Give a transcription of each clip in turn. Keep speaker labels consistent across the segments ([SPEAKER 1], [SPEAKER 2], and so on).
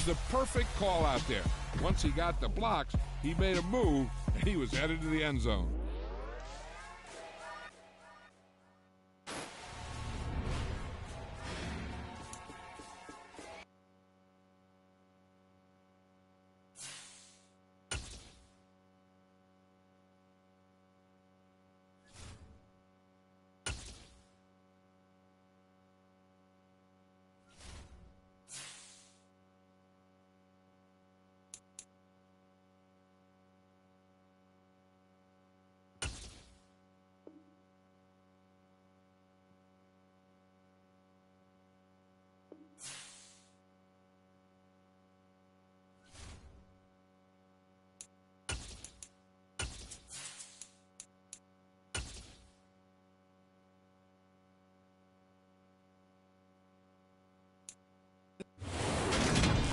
[SPEAKER 1] the perfect call out there. Once he got the blocks, he made a move, and he was headed to the end zone.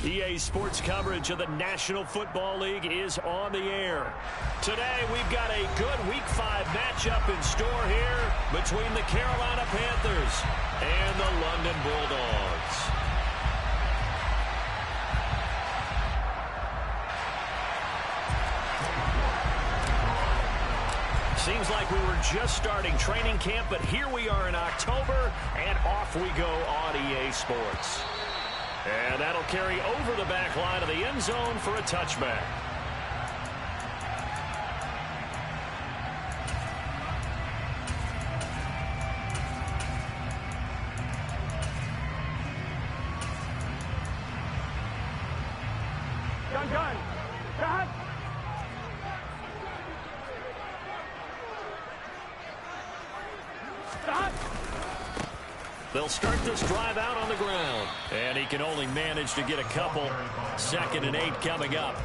[SPEAKER 2] EA Sports coverage of the National Football League is on the air. Today, we've got a good Week 5 matchup in store here between the Carolina Panthers and the London Bulldogs. Seems like we were just starting training camp, but here we are in October, and off we go on EA Sports. And that'll carry over the back line of the end zone for a touchback.
[SPEAKER 3] Gun. Shot. Stop.
[SPEAKER 2] They'll start this drive out on the ground. And he can only manage to get a couple. 2nd and 8 coming up.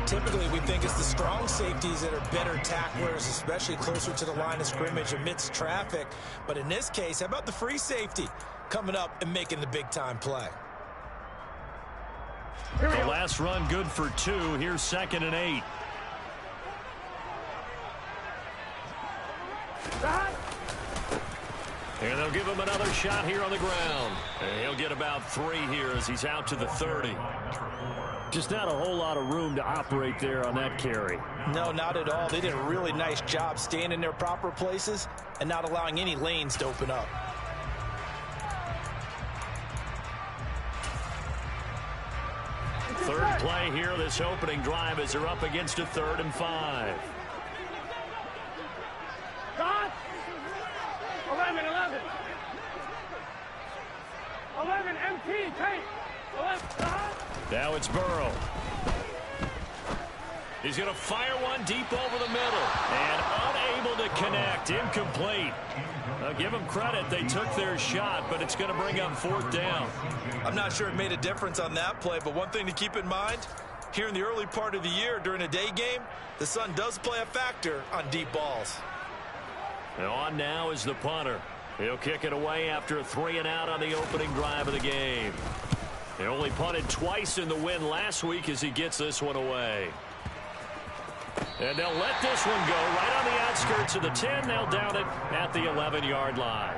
[SPEAKER 4] Typically, we think it's the strong safeties that are better tacklers, especially closer to the line of scrimmage amidst traffic. But in this case, how about the free safety coming up and making the big-time play?
[SPEAKER 2] The last run good for 2. Here's 2nd and 8. And they'll give him another shot here on the ground. And he'll get about 3 here as he's out to the 30. Just not a whole lot of room to operate there on that carry.
[SPEAKER 4] No, not at all. They did a really nice job staying in their proper places and not allowing any lanes to open up.
[SPEAKER 2] Third play here, this opening drive, as they're up against a 3rd and 5.
[SPEAKER 3] Shot. 11. 11 MT. Take. 11.
[SPEAKER 2] Now it's Burrow. He's going to fire one deep over the middle. And unable to connect. Incomplete. I'll give them credit. They took their shot, but it's going to bring up 4th down.
[SPEAKER 4] I'm not sure it made a difference on that play, but one thing to keep in mind, here in the early part of the year during a day game, the sun does play a factor on deep balls.
[SPEAKER 2] And on now is the punter. He'll kick it away after a 3 and out on the opening drive of the game. They only punted twice in the win last week as he gets this one away. And they'll let this one go right on the outskirts of the 10. They'll down it at the 11-yard line.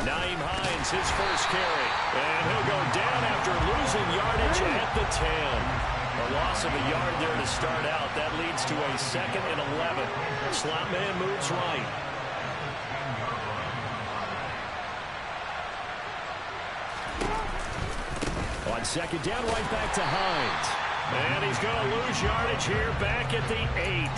[SPEAKER 2] Naeem Hines, his first carry. And he'll go down after losing yardage at the 10. A loss of a yard there to start out. That leads to a 2nd and 11. Slot man moves right. On 2nd down, right back to Hines. And he's going to lose yardage here back at the 8.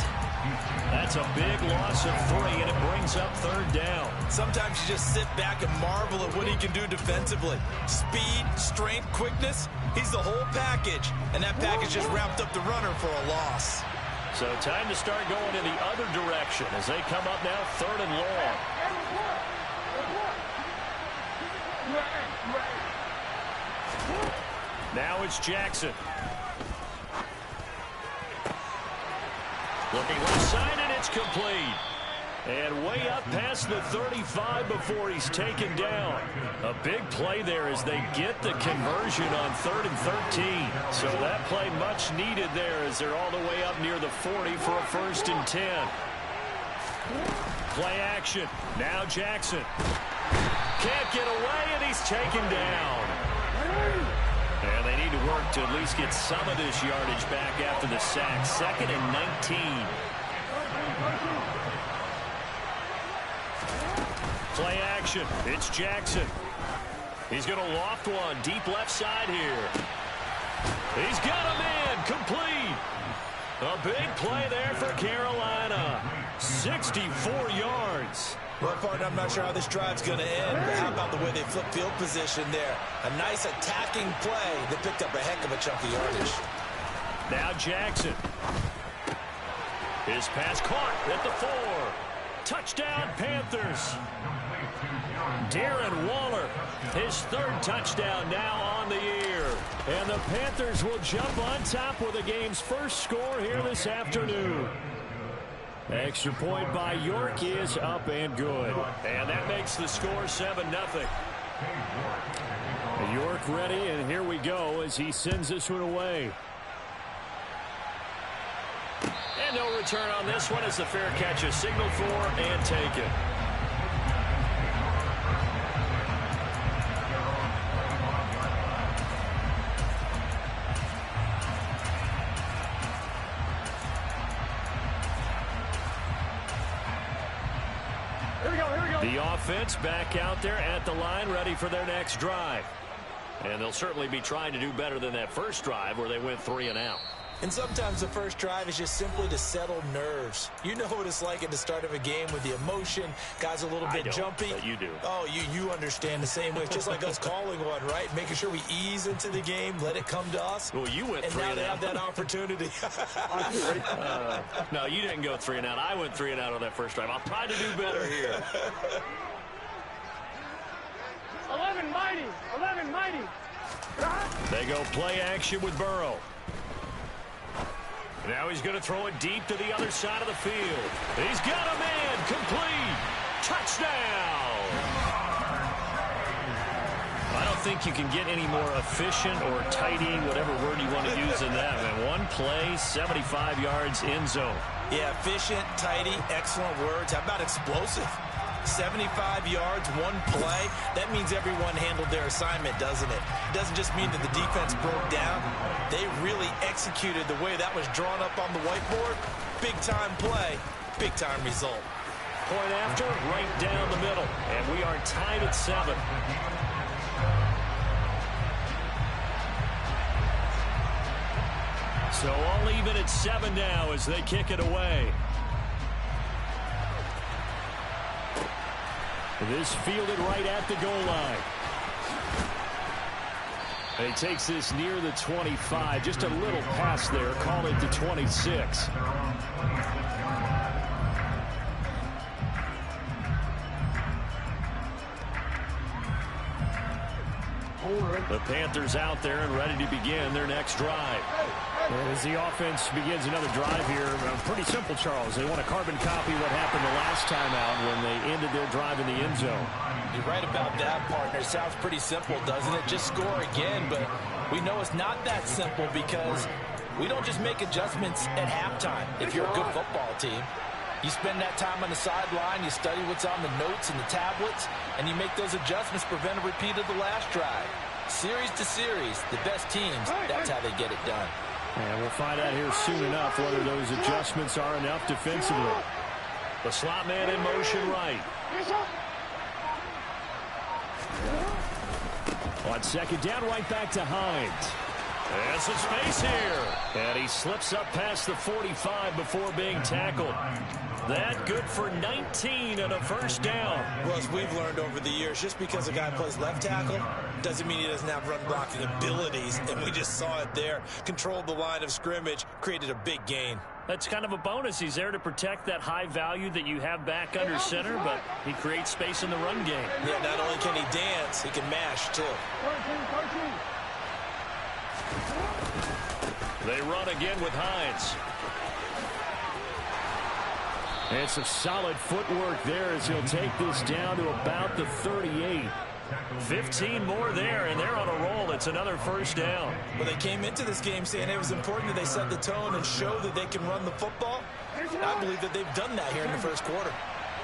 [SPEAKER 2] That's a big loss of 3, and it brings up 3rd down.
[SPEAKER 4] Sometimes you just sit back and marvel at what he can do defensively. Speed, strength, quickness, he's the whole package. And that package just wrapped up the runner for a loss.
[SPEAKER 2] So time to start going in the other direction as they come up now 3rd and long. Now it's Jackson. Looking left side, and it's complete. And way up past the 35 before he's taken down. A big play there as they get the conversion on 3rd and 13. So that play much needed there as they're all the way up near the 40 for a 1st and 10. Play action. Now Jackson. Can't get away, and he's taken down. And they need to work to at least get some of this yardage back after the sack. 2nd and 19. Play action. It's Jackson. He's going to loft one deep left side here. He's got a man complete. A big play there for Carolina. 64 yards.
[SPEAKER 4] Well, partner, I'm not sure how this drive's going to end, but how about the way they flip field position there? A nice attacking play that picked up a heck of a chunk of yardage.
[SPEAKER 2] Now Jackson. His pass caught at the 4. Touchdown, Panthers. Darren Waller, his 3rd touchdown now on the year. And the Panthers will jump on top with the game's first score here this afternoon. Extra point by York is up and good. And that makes the score 7-0. York ready, and here we go as he sends this one away. And no return on this one as the fair catch is signaled for and taken. The offense back out there at the line, ready for their next drive. And they'll certainly be trying to do better than that first drive where they went 3 and out.
[SPEAKER 4] And sometimes the first drive is just simply to settle nerves. You know what it's like at the start of a game with the emotion. Guys a little bit jumpy.
[SPEAKER 2] But you do.
[SPEAKER 4] Oh, you understand the same way. It's just like us calling one, right? Making sure we ease into the game, let it come to us.
[SPEAKER 2] Well, you went 3 and out.
[SPEAKER 4] And now they have that opportunity.
[SPEAKER 2] No, you didn't go 3 and out. I went 3 and out on that first drive. I'll try to do better here.
[SPEAKER 3] 11 mighty. 11 mighty.
[SPEAKER 2] They go play action with Burrow. Now he's going to throw it deep to the other side of the field. He's got a man complete. Touchdown. I don't think you can get any more efficient or tidy, whatever word you want to use in that. And one play, 75 yards in zone.
[SPEAKER 4] Yeah, efficient, tidy, excellent words. How about explosive? 75 yards, one play. That means everyone handled their assignment, doesn't it? It doesn't just mean that the defense broke down. They really executed the way that was drawn up on the whiteboard. Big-time play, big-time result.
[SPEAKER 2] Point after, right down the middle. And we are tied at 7. So all even at 7 now as they kick it away. This fielded right at the goal line. And he takes this near the 25. Just a little pass there. Call it the 26. The Panthers out there and ready to begin their next drive. As the offense begins another drive here, pretty simple, Charles. They want to carbon copy what happened the last time out when they ended their drive in the end zone.
[SPEAKER 4] You're right about that, partner. Sounds pretty simple, doesn't it? Just score again, but we know it's not that simple because we don't just make adjustments at halftime. If you're a good football team, you spend that time on the sideline, you study what's on the notes and the tablets, and you make those adjustments, prevent a repeat of the last drive. Series to series, the best teams, that's how they get it done.
[SPEAKER 2] And we'll find out here soon enough whether those adjustments are enough defensively. The slot man in motion right. On second down, right back to Hines. There's some space here. And he slips up past the 45 before being tackled. That good for 19 and a first down.
[SPEAKER 4] Well, as we've learned over the years, just because a guy plays left tackle doesn't mean he doesn't have run blocking abilities. And we just saw it there. Controlled the line of scrimmage, created a big gain.
[SPEAKER 2] That's kind of a bonus. He's there to protect that high value that you have back under center, but he creates space in the run game.
[SPEAKER 4] Yeah, not only can he dance, he can mash, too.
[SPEAKER 2] They run again with Hines. And some solid footwork there as he'll take this down to about the 38. 15 more there, and they're on a roll. It's another first down.
[SPEAKER 4] Well, they came into this game saying it was important that they set the tone and show that they can run the football. I believe that they've done that here in the first quarter.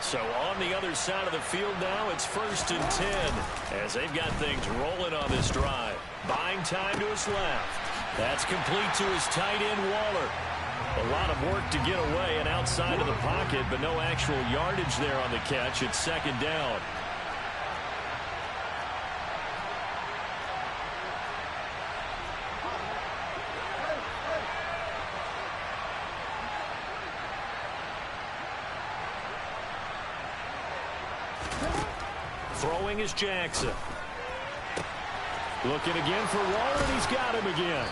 [SPEAKER 2] So on the other side of the field now, it's 1st and 10 as they've got things rolling on this drive. Buying time to his left. That's complete to his tight end, Waller. A lot of work to get away and outside of the pocket, but no actual yardage there on the catch. It's 2nd down. Throwing is Jackson. Looking again for Waller, and he's got him again.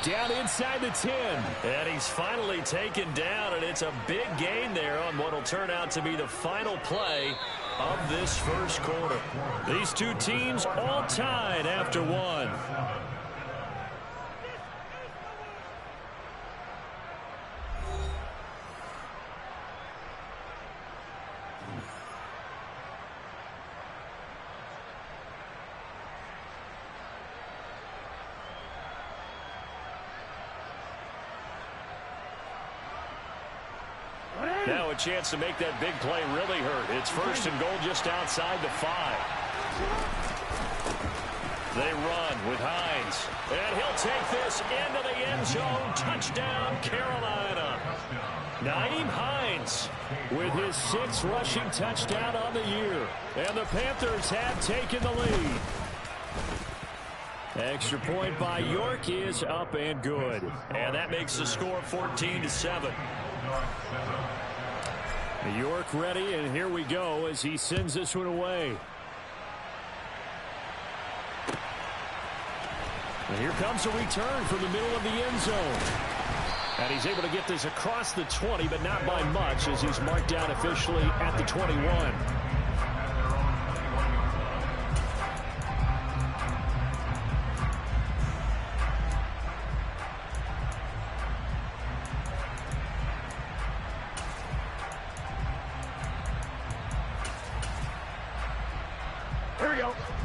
[SPEAKER 2] Down inside the 10. And he's finally taken down, and it's a big gain there on what will turn out to be the final play of this first quarter. These two teams all tied after one. Now a chance to make that big play really hurt. It's 1st and goal just outside the 5. They run with Hines. And he'll take this into the end zone. Touchdown, Carolina. Nyheim Hines with his 6th rushing touchdown on the year. And the Panthers have taken the lead. Extra point by York is up and good. And that makes the score 14-7. York ready, and here we go as he sends this one away. And here comes a return from the middle of the end zone. And he's able to get this across the 20, but not by much as he's marked down officially at the 21.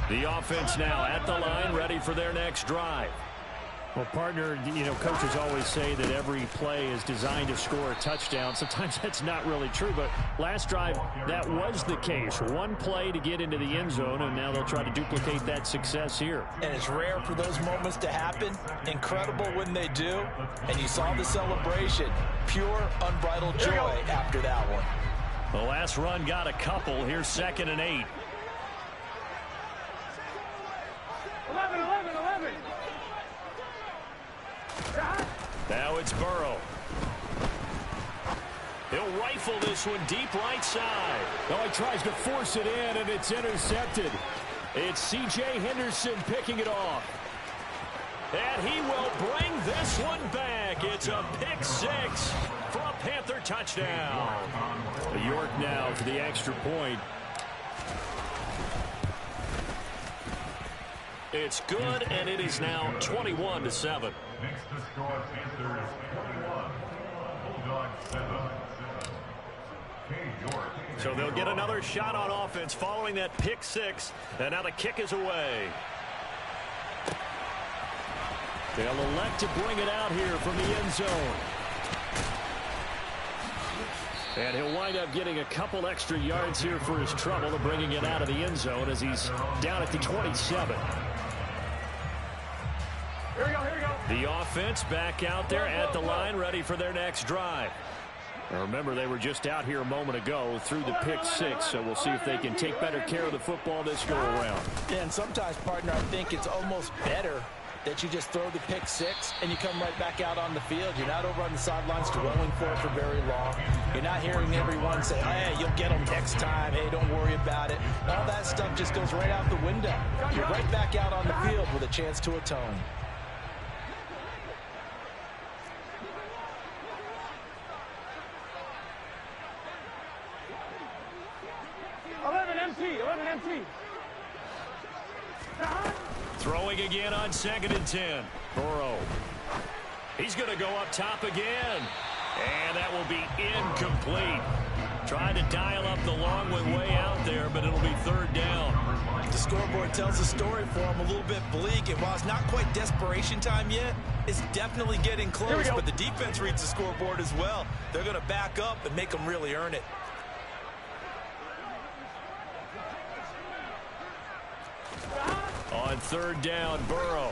[SPEAKER 2] The offense now at the line, ready for their next drive. Well, partner, you know, coaches always say that every play is designed to score a touchdown. Sometimes that's not really true, but last drive, that was the case. One play to get into the end zone, and now they'll try to duplicate that success here. And it's rare for those moments to happen. Incredible when they do. And you saw the celebration. Pure, unbridled joy after that one. The last run got a couple. Here's 2nd and 8.
[SPEAKER 3] 11.
[SPEAKER 2] Now it's Burrow. He'll rifle this one deep right side. Oh, he tries to force it in, and it's intercepted. It's C.J. Henderson picking it off. And he will bring this one back. It's a pick 6 for a Panther touchdown. York now for the extra point. It's good, and it is now 21-7.
[SPEAKER 5] Next to score, Panthers 21, Bulldog 7.
[SPEAKER 2] So they'll get another shot on offense following that pick 6, and now the kick is away. They'll elect to bring it out here from the end zone. And he'll wind up getting a couple extra yards here for his trouble to bringing it out of the end zone as he's down at the 27.
[SPEAKER 3] Here we go.
[SPEAKER 2] The offense back out there at the line, ready for their next drive. Now remember, they were just out here a moment ago through the pick 6, so we'll see if they can take better care of the football this go-around.
[SPEAKER 4] Yeah, and sometimes, partner, I think it's almost better that you just throw the pick 6 and you come right back out on the field. You're not over on the sidelines dwelling for it for very long. You're not hearing everyone say, hey, you'll get them next time. Hey, don't worry about it. All that stuff just goes right out the window. You're right back out on the field with a chance to atone.
[SPEAKER 3] Empty.
[SPEAKER 2] Throwing again on 2nd and 10. Burrow. He's going to go up top again. And that will be incomplete. Tried to dial up the long way out there, but it'll be third down.
[SPEAKER 4] The scoreboard tells the story for him a little bit bleak, and while it's not quite desperation time yet, it's definitely getting close, but the defense reads the scoreboard as well. They're going to back up and make them really earn it.
[SPEAKER 2] On third down, Burrow.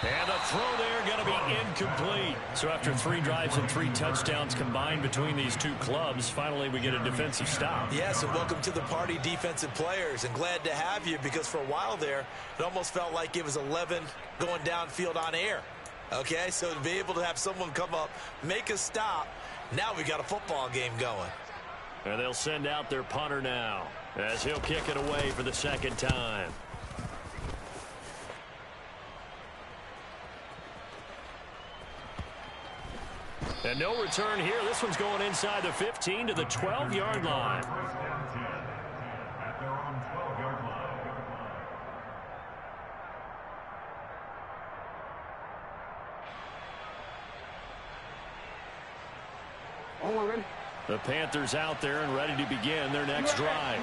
[SPEAKER 2] And the throw there going to be incomplete. So after 3 drives and 3 touchdowns combined between these two clubs, finally we get a defensive stop.
[SPEAKER 4] Yes, and welcome to the party, defensive players, and glad to have you, because for a while there, it almost felt like it was 11 going downfield on air. Okay, so to be able to have someone come up, make a stop, now we got a football game going.
[SPEAKER 2] And they'll send out their punter now, as he'll kick it away for the second time. And no return here. This one's going inside the 15 to the 12-yard line.
[SPEAKER 5] First down 10 at their own 12-yard line.
[SPEAKER 2] The Panthers out there and ready to begin their next drive.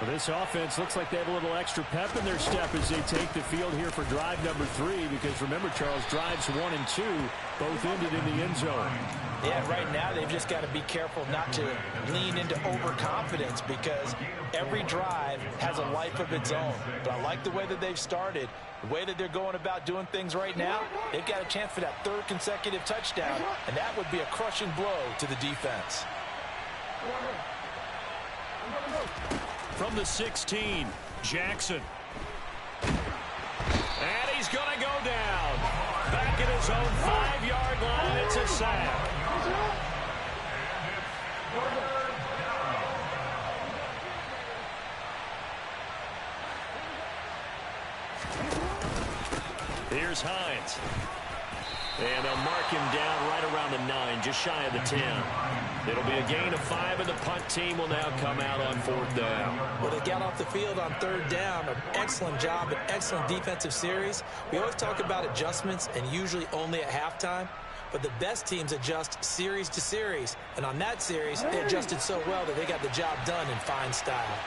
[SPEAKER 2] Well, this offense looks like they have a little extra pep in their step as they take the field here for drive number 3, because remember, Charles, drives 1 and 2 both ended in the end zone.
[SPEAKER 4] Yeah, right now they've just got to be careful not to lean into overconfidence, because every drive has a life of its own. But I like the way that they've started, the way that they're going about doing things right now. They've got a chance for that 3rd consecutive touchdown, and that would be a crushing blow to the defense.
[SPEAKER 2] From the 16, Jackson. And he's going to go down. Back at his own 5-yard line. It's a sack. Here's Hines. And they'll mark him down right around the 9, just shy of the 10. It'll be a gain of 5, and the punt team will now come out on 4th down.
[SPEAKER 4] Well, they got off the field on 3rd down. An excellent job, an excellent defensive series. We always talk about adjustments, and usually only at halftime. But the best teams adjust series to series. And on that series, they adjusted so well that they got the job done in fine style.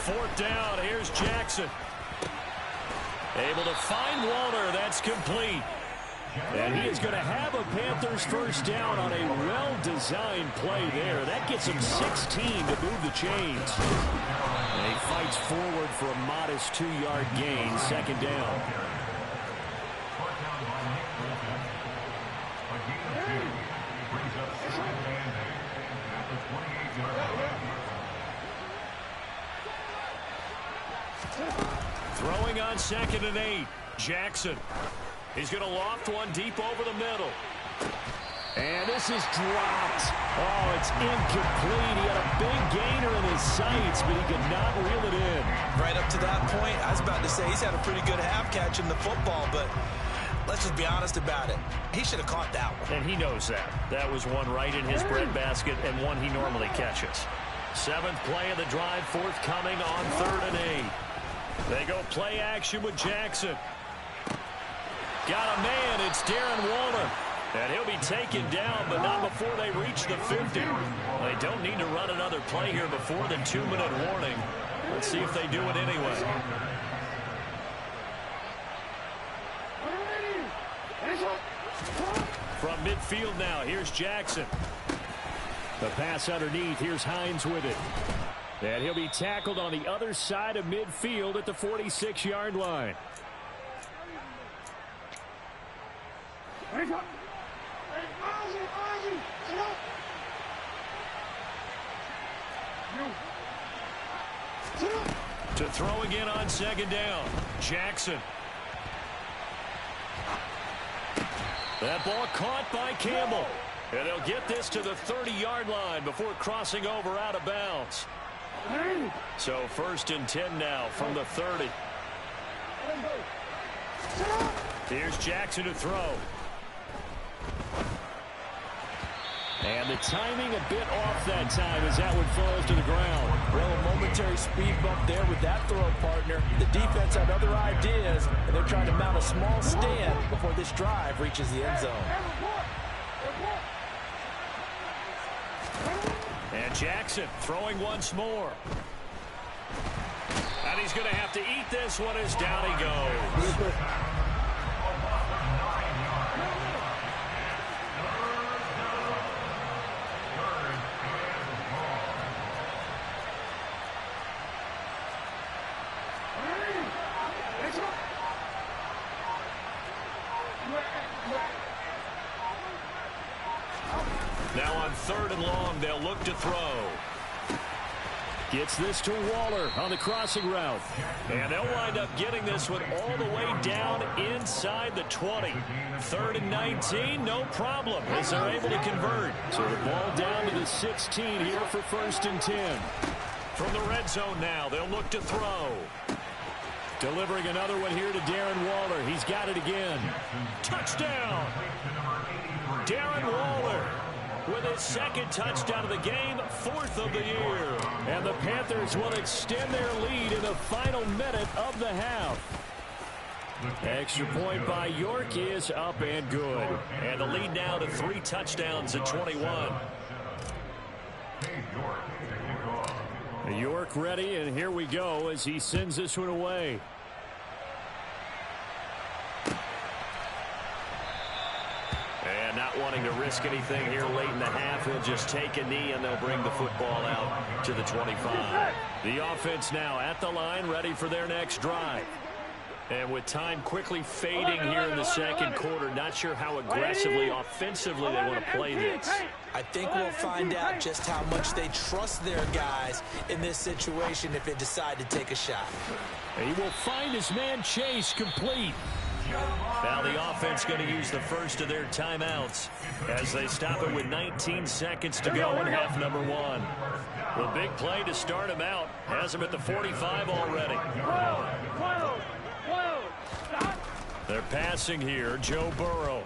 [SPEAKER 2] Fourth down, here's Jackson. Able to find Walter, that's complete. And he is going to have a Panthers first down on a well-designed play there. That gets him 16 to move the chains. And he fights forward for a modest 2-yard gain, 2nd down. Throwing on 2nd and 8, Jackson. He's going to loft one deep over the middle. And this is dropped. Oh, it's incomplete. He had a big gainer in his sights, but he could not reel it in.
[SPEAKER 4] Right up to that point, I was about to say he's had a pretty good half catching the football, but let's just be honest about it. He should have caught that one.
[SPEAKER 2] And he knows that. That was one right in his breadbasket and one he normally catches. 7th play of the drive forthcoming on 3rd and 8. They go play action with Jackson. Got a man, it's Darren Waller. And he'll be taken down, but not before they reach the 50. They don't need to run another play here before the 2-minute warning. Let's see if they do it anyway. From midfield now, here's Jackson. The pass underneath, here's Hines with it. And he'll be tackled on the other side of midfield at the 46-yard line. To throw again on 2nd down, Jackson. That ball caught by Campbell. And they'll get this to the 30-yard line before crossing over out of bounds. So 1st and 10 now from the 30. Here's Jackson to throw. And the timing a bit off that time as that one falls to the ground.
[SPEAKER 4] Well, a momentary speed bump there with that throw partner. The defense had other ideas, and they're trying to mount a small stand before this drive reaches the end zone.
[SPEAKER 2] And Jackson throwing once more. And he's going to have to eat this one as down he goes. Now on 3rd and long, they'll look to throw. Gets this to Waller on the crossing route. And they'll wind up getting this one all the way down inside the 20. 3rd and 19, no problem as they're able to convert. So the ball down to the 16 here for 1st and 10. From the red zone now, they'll look to throw. Delivering another one here to Darren Waller. He's got it again. Touchdown! Darren Waller with his 2nd touchdown of the game, 4th of the year. And the Panthers will extend their lead in the final minute of the half. Extra point by York is up and good. And the lead now to 3 touchdowns at 21. York ready, and here we go as he sends this one away. And not wanting to risk anything here late in the half, he'll just take a knee and they'll bring the football out to the 25. The offense now at the line, ready for their next drive. And with time quickly fading here in the 2nd quarter, not sure how aggressively, offensively they want to play this.
[SPEAKER 4] I think we'll find out just how much they trust their guys in this situation if they decide to take a shot.
[SPEAKER 2] He will find his man Chase complete. Now the offense going to use the first of their timeouts as they stop it with 19 seconds to go in half number 1. The big play to start him out has him at the 45 already. They're passing here. Joe Burrow.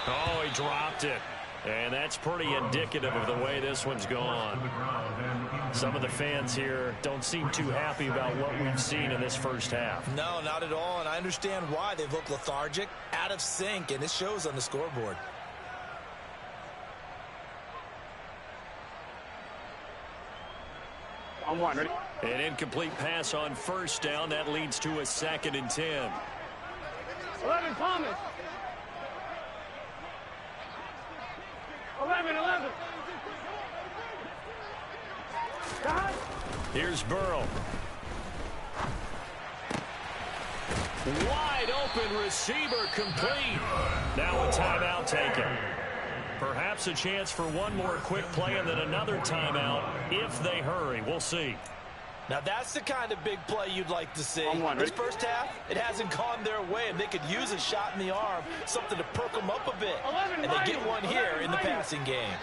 [SPEAKER 2] Oh, he dropped it. And that's pretty indicative of the way this one's gone. Some of the fans here don't seem too happy about what we've seen in this first half.
[SPEAKER 4] No, not at all, and I understand why. They've looked lethargic, out of sync, and it shows on the scoreboard.
[SPEAKER 3] On 1, ready?
[SPEAKER 2] An incomplete pass on 1st down. That leads to a 2nd and 10.
[SPEAKER 3] 11, Thomas. 11.
[SPEAKER 2] Here's Burrow. Wide open receiver complete. Now a timeout taken. Perhaps a chance for one more quick play and then another timeout if they hurry. We'll see.
[SPEAKER 4] Now that's the kind of big play you'd like to see.
[SPEAKER 3] On 1,
[SPEAKER 4] this first half, it hasn't gone their way, and they could use a shot in the arm, something to perk them up a bit.
[SPEAKER 3] 11,
[SPEAKER 4] and they get one here in the passing game.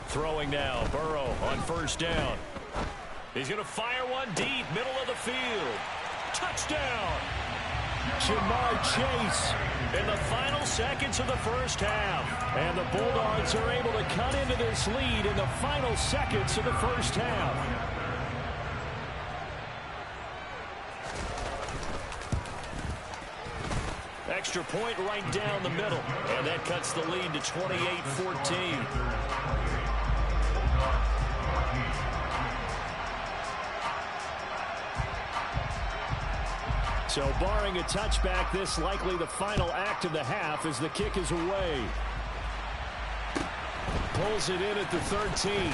[SPEAKER 2] Throwing now, Burrow on 1st down. He's going to fire one deep, middle of the field. Touchdown! Jamar Chase in the final seconds of the first half. And the Bulldogs are able to cut into this lead in the final seconds of the first half. Extra point right down the middle. And that cuts the lead to 28-14. So barring a touchback, this likely the final act of the half as the kick is away. Pulls it in at the 13.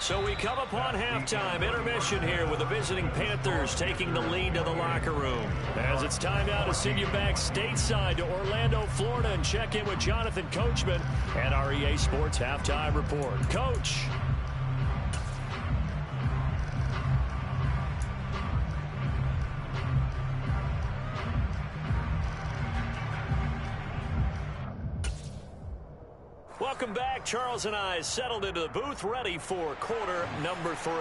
[SPEAKER 2] So we come upon halftime intermission here with the visiting Panthers taking the lead to the locker room. As it's time now to send you back stateside to Orlando, Florida, and check in with Jonathan Coachman and our EA Sports Halftime Report. Coach. Welcome back. Charles and I settled into the booth, ready for quarter number 3.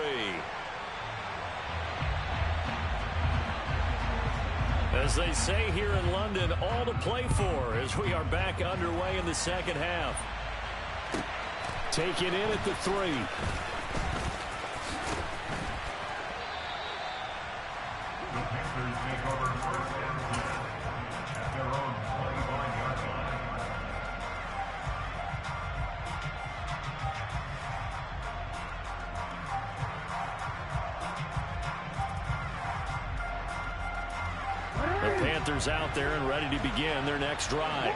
[SPEAKER 2] As they say here in London, all to play for as we are back underway in the second half. Taken in at the 3.
[SPEAKER 5] The Panthers take over first and 10 at their own 21-yard line.
[SPEAKER 2] The Panthers out there and ready to begin their next drive.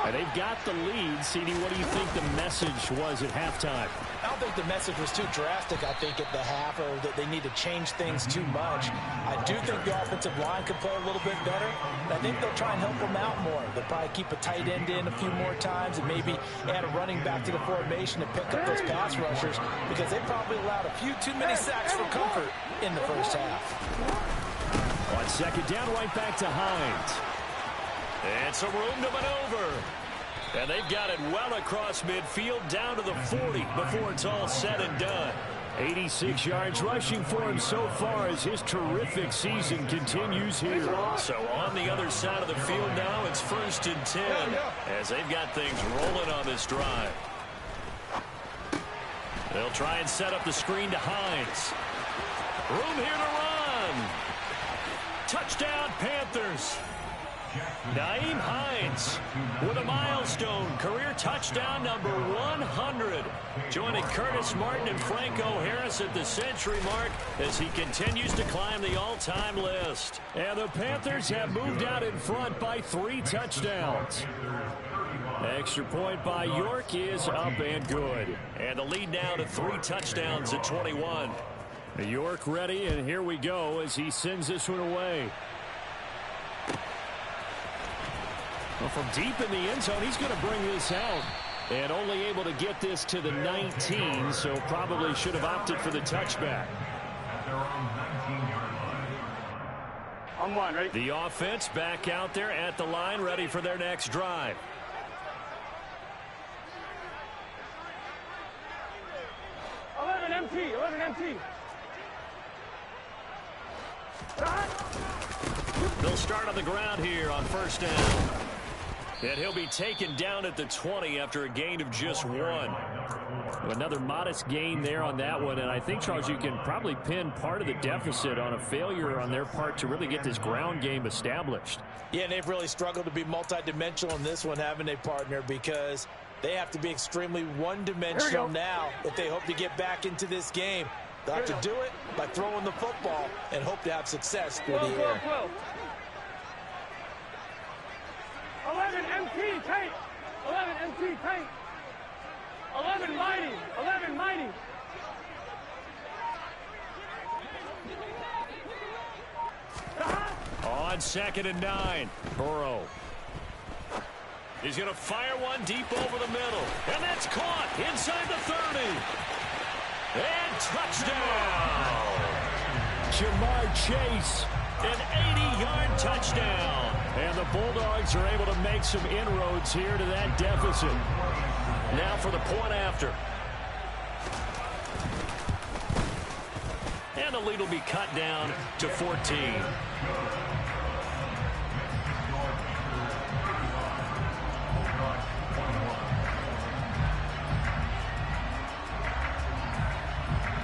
[SPEAKER 2] And they've got the lead. CD, what do you think the message was at halftime?
[SPEAKER 4] I don't think the message was too drastic, I think, at the half, or that they need to change things too much. I do think the offensive line could play a little bit better. I think they'll try and help them out more. They'll probably keep a tight end in a few more times and maybe add a running back to the formation to pick up those pass rushers, because they probably allowed a few too many sacks for comfort in the first half.
[SPEAKER 2] On second down, right back to Hines. And some room to maneuver. And they've got it well across midfield down to the 40 before it's all said and done. 86 yards rushing for him so far as his terrific season continues here. So on the other side of the field now, it's 1st and 10 as they've got things rolling on this drive. They'll try and set up the screen to Hines. Room here to run. Touchdown, Panthers. Nyheim Hines with a milestone career touchdown number 100, joining Curtis Martin and Franco Harris at the century mark as he continues to climb the all-time list. And the Panthers have moved out in front by 3 touchdowns. Extra point by York is up and good. And the lead now to 3 touchdowns at 21. York ready, and here we go as he sends this one away. Well, from deep in the end zone, he's going to bring this out. And only able to get this to the 19, so probably should have opted for the touchback.
[SPEAKER 5] At their own 19-yard line.
[SPEAKER 3] On one, ready?
[SPEAKER 2] The offense back out there at the line, ready for their next drive.
[SPEAKER 3] MT.
[SPEAKER 2] They'll start on the ground here on first down. And he'll be taken down at the 20 after a gain of just 1. Another modest gain there on that one. And I think, Charles, you can probably pin part of the deficit on a failure on their part to really get this ground game established.
[SPEAKER 4] Yeah, and they've really struggled to be multidimensional in this one, haven't they, partner? Because they have to be extremely one-dimensional now if they hope to get back into this game. They'll have to do it by throwing the football and hope to have success through the air.
[SPEAKER 3] 11 MT tank. 11 MT tank. 11 mighty. 11 mighty.
[SPEAKER 2] On 2nd and 9, Burrow. He's going to fire one deep over the middle. And that's caught inside the 30. And touchdown. Jamar Chase, an 80-yard touchdown. And the Bulldogs are able to make some inroads here to that deficit. Now for the point after. And the lead will be cut down to 14.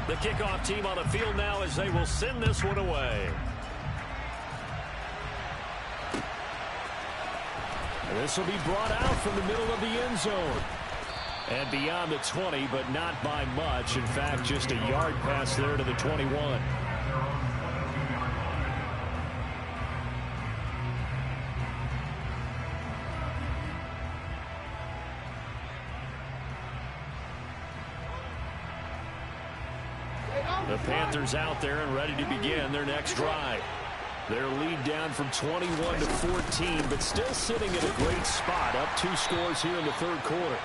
[SPEAKER 2] The kickoff team on the field now as they will send this one away. And this will be brought out from the middle of the end zone. And beyond the 20, but not by much. In fact, just a yard pass there to the 21. The Panthers out there and ready to begin their next drive. Their lead down from 21 to 14, but still sitting in a great spot, up 2 scores here in the 3rd quarter.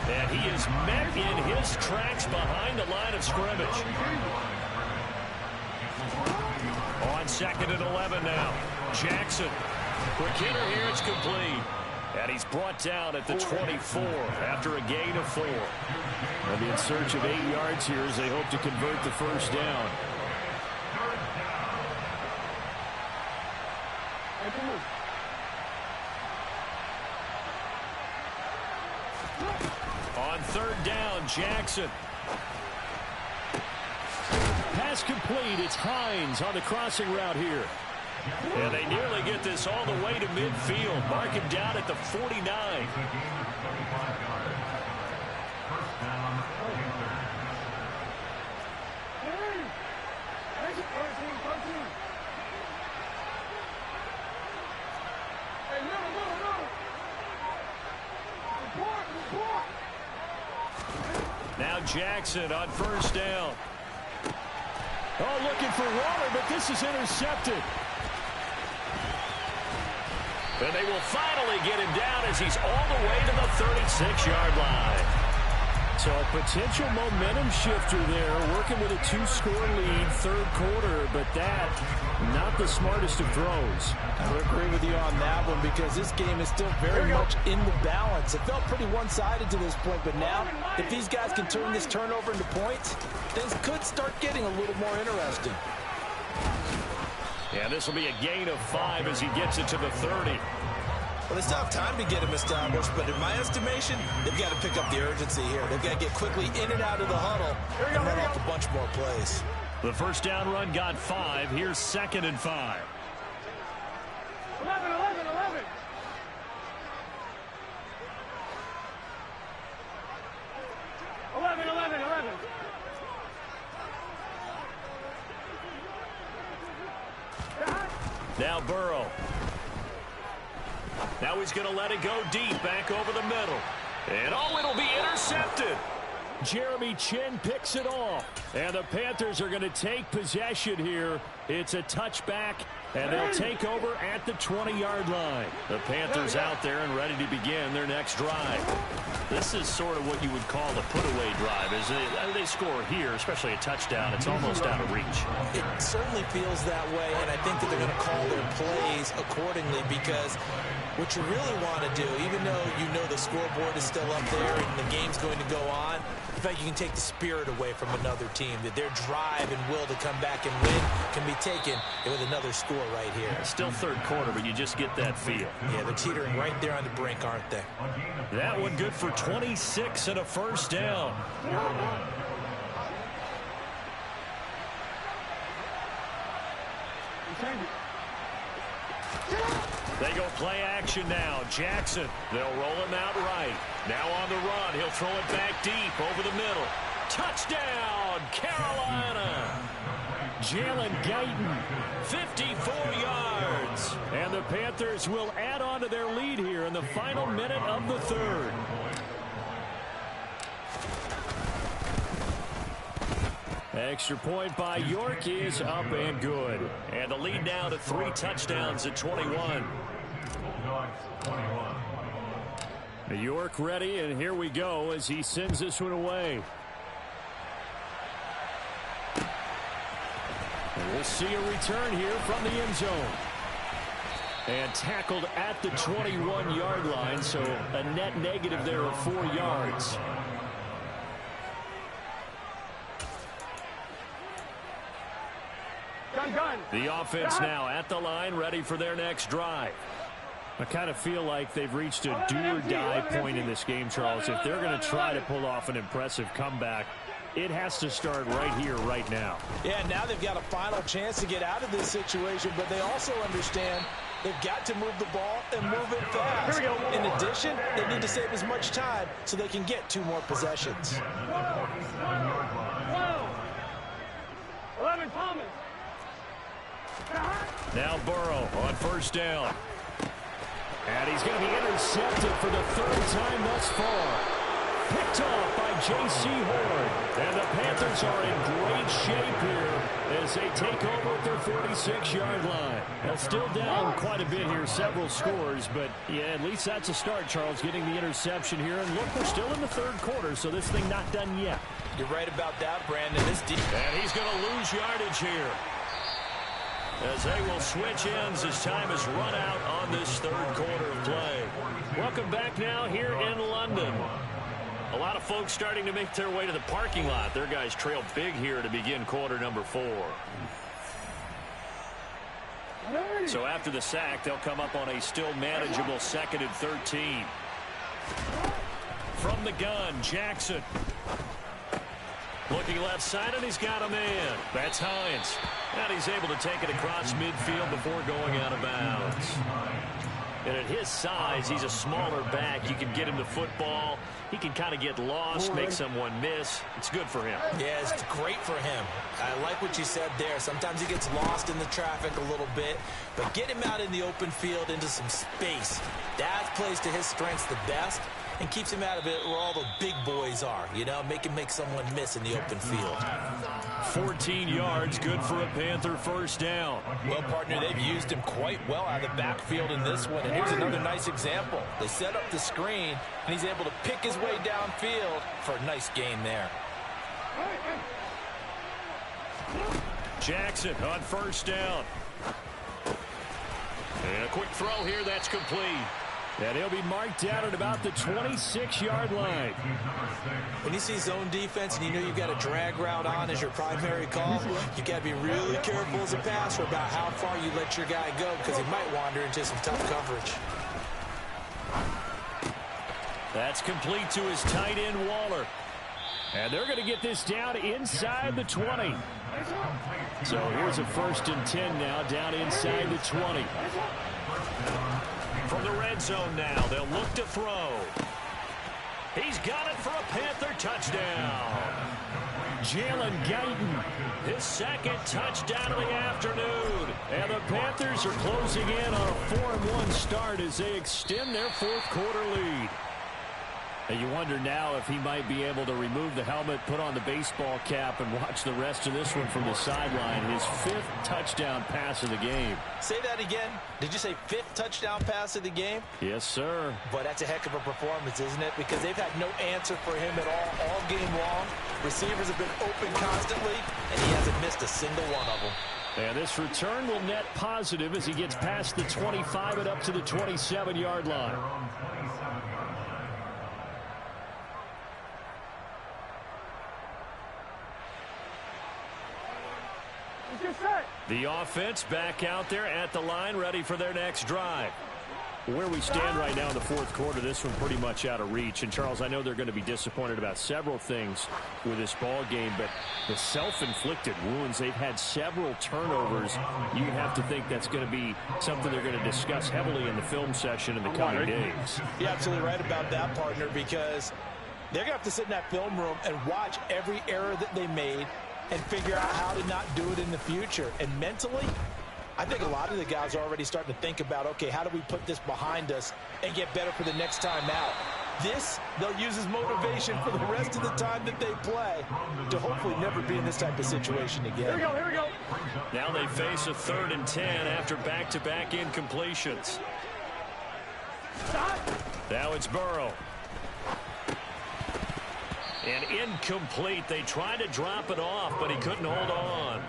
[SPEAKER 2] And he is met in his tracks behind the line of scrimmage. On 2nd and 11 now. Jackson. Quick hitter here, it's complete. And he's brought down at the 24 after a gain of 4. They'll be in search of 8 yards here as they hope to convert the first down. third down. Jackson. Pass complete. It's Hines on the crossing route here. And they nearly get this all the way to midfield. Mark him down at the 49. Now Jackson on first down. Oh, looking for Waller, but this is intercepted. And they will finally get him down as he's all the way to the 36-yard line. So a potential momentum shifter there, working with a 2-score lead, third quarter, but that, not the smartest of throws.
[SPEAKER 4] I would agree with you on that one because this game is still very much in the balance. It felt pretty one-sided to this point, but now, if these guys can turn this turnover into points, things could start getting a little more interesting.
[SPEAKER 2] Yeah, this will be a gain of 5 as he gets it to the 30.
[SPEAKER 4] Well, they still have time to get him established, but in my estimation, they've got to pick up the urgency here. They've got to get quickly in and out of the huddle and run off a bunch more plays.
[SPEAKER 2] The first down run got 5. Here's 2nd and 5.
[SPEAKER 3] 11, 11, 11. 11, 11, 11.
[SPEAKER 2] Now Burrow. Now he's going to let it go deep, back over the middle. And oh, it'll be intercepted. Jeremy Chin picks it off. And the Panthers are going to take possession here. It's a touchback, and they'll take over at the 20-yard line. The Panthers out there and ready to begin their next drive. This is sort of what you would call a put-away drive. As they score here, especially a touchdown, it's almost out of reach.
[SPEAKER 4] It certainly feels that way, and I think that they're going to call their plays accordingly because what you really want to do, even though you know the scoreboard is still up there and the game's going to go on, in fact, you can take the spirit away from another team, that their drive and will to come back and win can be taken with another score right here.
[SPEAKER 2] Still third quarter, but you just get that feel.
[SPEAKER 4] Yeah, they're teetering right there on the brink, aren't they?
[SPEAKER 2] That one good for 26 and a first down. They go play action now. Jackson, they'll roll him out right. Now on the run, he'll throw it back deep over the middle. Touchdown, Carolina. Jalen Guyton, 54 yards. And the Panthers will add on to their lead here in the final minute of the third. Extra point by York is up and good. And the lead now to 3 touchdowns at 21. York ready, and here we go as he sends this one away. And we'll see a return here from the end zone. And tackled at the 21-yard line, so a net negative there of 4 yards. The offense now at the line, ready for their next drive. I kind of feel like they've reached a do-or-die point in this game, Charles. If they're going to try to pull off an impressive comeback, it has to start right here, right now.
[SPEAKER 4] Yeah, now they've got a final chance to get out of this situation, but they also understand they've got to move the ball and move it fast. In addition, they need to save as much time so they can get 2 more possessions.
[SPEAKER 3] 11, Thomas.
[SPEAKER 2] Now Burrow on first down. And he's going to be intercepted for the 3rd time thus far. Picked off by J.C. Horn. And the Panthers are in great shape here as they take over at their 46-yard line. They're still down quite a bit here, several scores, but yeah, at least that's a start, Charles, getting the interception here. And look, we're still in the 3rd quarter, so this thing not done yet.
[SPEAKER 4] You're right about that, Brandon. This deep.
[SPEAKER 2] And he's going to lose yardage here, as they will switch ends as time is run out on this 3rd quarter of play. Welcome back now here in London. A lot of folks starting to make their way to the parking lot. Their guys trail big here to begin quarter number 4. So after the sack, they'll come up on a still manageable 2nd and 13. From the gun, Jackson. Looking left side, and he's got a man. That's Hines. And he's able to take it across midfield before going out of bounds. And at his size, he's a smaller back. You can get him the football. He can kind of get lost, make someone miss. It's good for him.
[SPEAKER 4] Yeah, it's great for him. I like what you said there. Sometimes he gets lost in the traffic a little bit, but get him out in the open field into some space. That plays to his strengths the best and keeps him out of it where all the big boys are. You know, make him make someone miss in the open field.
[SPEAKER 2] 14 yards, good for a Panther first down.
[SPEAKER 4] Well, partner, they've used him quite well out of the backfield in this one. And here's another nice example. They set up the screen, and he's able to pick his way downfield for a nice gain there.
[SPEAKER 2] Jackson on first down. And a quick throw here, that's complete. And he'll be marked out at about the 26-yard line.
[SPEAKER 4] When you see zone defense and you know you've got a drag route on as your primary call, you've got to be really careful as a passer about how far you let your guy go because he might wander into some tough coverage.
[SPEAKER 2] That's complete to his tight end, Waller. And they're going to get this down inside the 20. So here's a 1st and 10 now, down inside the 20. From the red zone now, they'll look to throw. He's got it for a Panther touchdown. Jalen Guyton, his second touchdown of the afternoon. And the Panthers are closing in on a 4-1 start as they extend their 4th quarter lead. And you wonder now if he might be able to remove the helmet, put on the baseball cap, and watch the rest of this one from the sideline. His 5th touchdown pass of the game.
[SPEAKER 4] Say that again. Did you say 5th touchdown pass of the game?
[SPEAKER 2] Yes, sir.
[SPEAKER 4] But that's a heck of a performance, isn't it? Because they've had no answer for him at all game long. Receivers have been open constantly, and he hasn't missed a single one of them.
[SPEAKER 2] And this return will net positive as he gets past the 25 and up to the 27-yard line. The offense back out there at the line, ready for their next drive. Where we stand right now in the 4th quarter, this one pretty much out of reach. And, Charles, I know they're going to be disappointed about several things with this ball game, but the self-inflicted wounds, they've had several turnovers. You have to think that's going to be something they're going to discuss heavily in the film session in the coming days.
[SPEAKER 4] You're absolutely right about that, partner, because they're going to have to sit in that film room and watch every error that they made and figure out how to not do it in the future. And mentally, I think a lot of the guys are already starting to think about, okay, how do we put this behind us and get better for the next time out? This, they'll use as motivation for the rest of the time that they play to hopefully never be in this type of situation again.
[SPEAKER 3] Here we go.
[SPEAKER 2] Now they face a 3rd and 10 after back-to-back incompletions. Now it's Burrow. And incomplete. They tried to drop it off, but he couldn't hold on.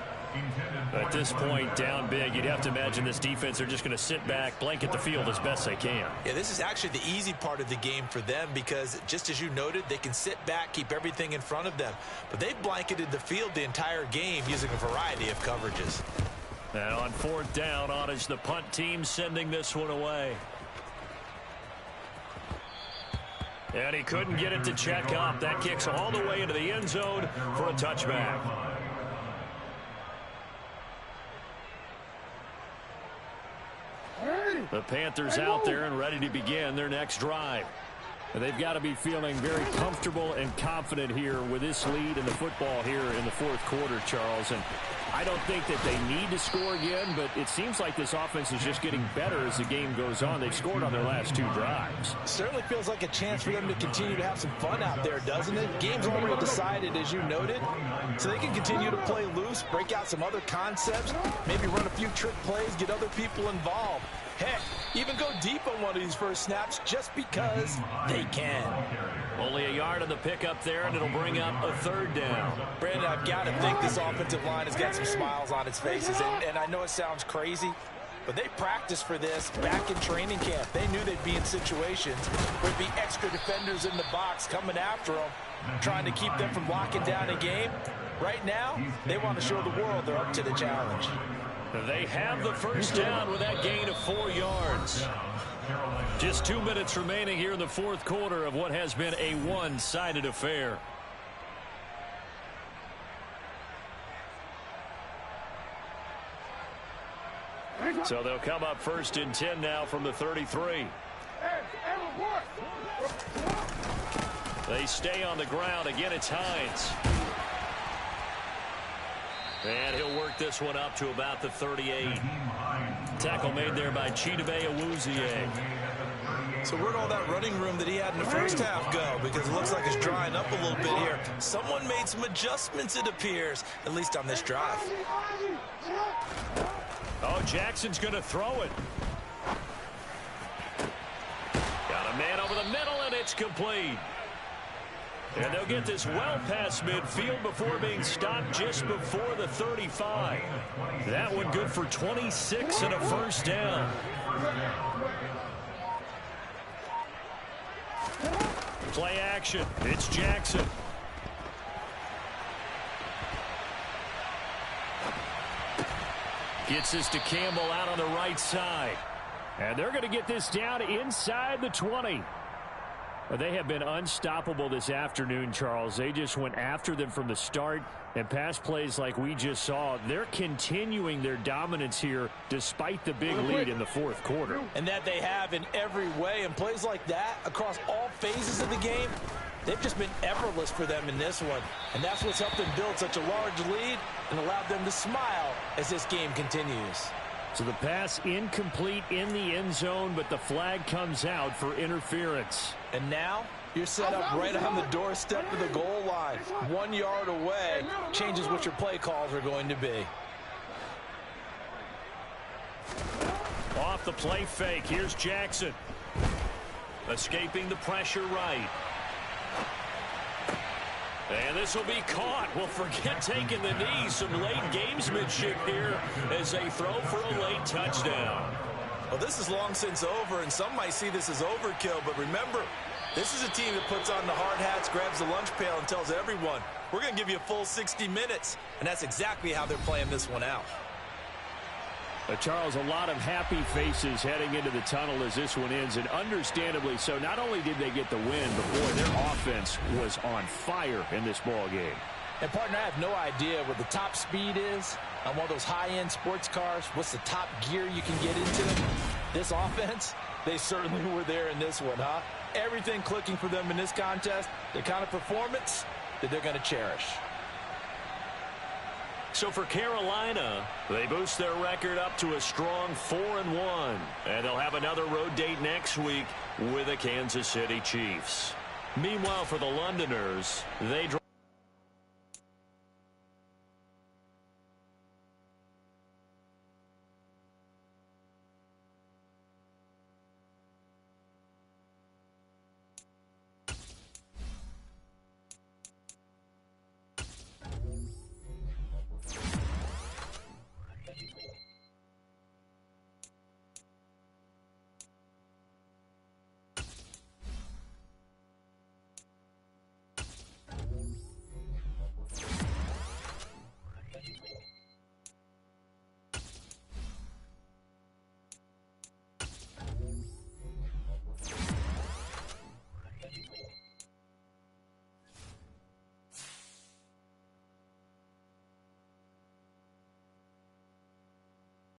[SPEAKER 2] At this point, down big, you'd have to imagine this defense are just going to sit back, blanket the field as best they can.
[SPEAKER 4] Yeah, this is actually the easy part of the game for them because, just as you noted, they can sit back, keep everything in front of them. But they've blanketed the field the entire game using a variety of coverages.
[SPEAKER 2] And on 4th down, on is the punt team sending this one away. And he couldn't get it to check up. That kicks all the way into the end zone for a touchback. The Panthers out there and ready to begin their next drive. They've got to be feeling very comfortable and confident here with this lead in the football here in the 4th quarter, Charles. And I don't think that they need to score again, but it seems like this offense is just getting better as the game goes on. They've scored on their last 2 drives.
[SPEAKER 4] Certainly feels like a chance for them to continue to have some fun out there, doesn't it? Game's already decided, as you noted, so they can continue to play loose, break out some other concepts, maybe run a few trick plays, get other people involved. Heck, even go deep on one of these first snaps just because they can.
[SPEAKER 2] Only a yard on the pickup there, and it'll bring up a 3rd down.
[SPEAKER 4] Brandon, I've got to think this offensive line has got some smiles on its faces, and I know it sounds crazy, but they practiced for this back in training camp. They knew they'd be in situations where there'd be extra defenders in the box coming after them, trying to keep them from locking down a game. Right now, they want to show the world they're up to the challenge.
[SPEAKER 2] They have the first down with that gain of 4 yards.
[SPEAKER 5] Carolina.
[SPEAKER 2] Just 2 minutes remaining here in the fourth quarter of what has been a one-sided affair. So they'll come up first and 10 now from the 33. They stay on the ground. Again, it's Hines. And he'll work this one up to about the 38. Tackle made there by Chidobe Awuzie.
[SPEAKER 4] So where'd all that running room that he had in the first half go? Because it looks like it's drying up a little bit here. Someone made some adjustments, it appears, at least on this drive.
[SPEAKER 2] Oh, Jackson's going to throw it. Got a man over the middle, and it's complete. And they'll get this well past midfield before being stopped just before the 35. That one good for 26 and a first down. Play action. It's Jackson. Gets this to Campbell out on the right side. And they're going to get this down inside the 20. They have been unstoppable this afternoon, Charles. They just went after them from the start, and pass plays like we just saw, they're continuing their dominance here despite the big lead in the fourth quarter.
[SPEAKER 4] And that they have in every way, and plays like that across all phases of the game, they've just been effortless for them in this one. And that's what's helped them build such a large lead and allowed them to smile as this game continues.
[SPEAKER 2] So the pass incomplete in the end zone, but the flag comes out for interference.
[SPEAKER 4] And now you're set up right on the doorstep of the goal line. 1 yard away changes what your play calls are going to be.
[SPEAKER 2] Off the play fake, here's Jackson. Escaping the pressure right. And this will be caught. Well, forget taking the knee. Some late gamesmanship here as they throw for a late touchdown.
[SPEAKER 4] Well, this is long since over, and some might see this as overkill. But remember, this is a team that puts on the hard hats, grabs the lunch pail, and tells everyone, we're going to give you a full 60 minutes. And that's exactly how they're playing this one out.
[SPEAKER 2] Charles, a lot of happy faces heading into the tunnel as this one ends, and understandably so. Not only did they get the win, but boy, their offense was on fire in this ball game.
[SPEAKER 4] And partner, I have no idea what the top speed is on one of those high-end sports cars. What's the top gear you can get into this offense? They certainly were there in this one, huh? Everything clicking for them in this contest, the kind of performance that they're going to cherish.
[SPEAKER 2] So for Carolina, they boost their record up to a strong 4-1. And they'll have another road date next week with the Kansas City Chiefs. Meanwhile, for the Londoners, they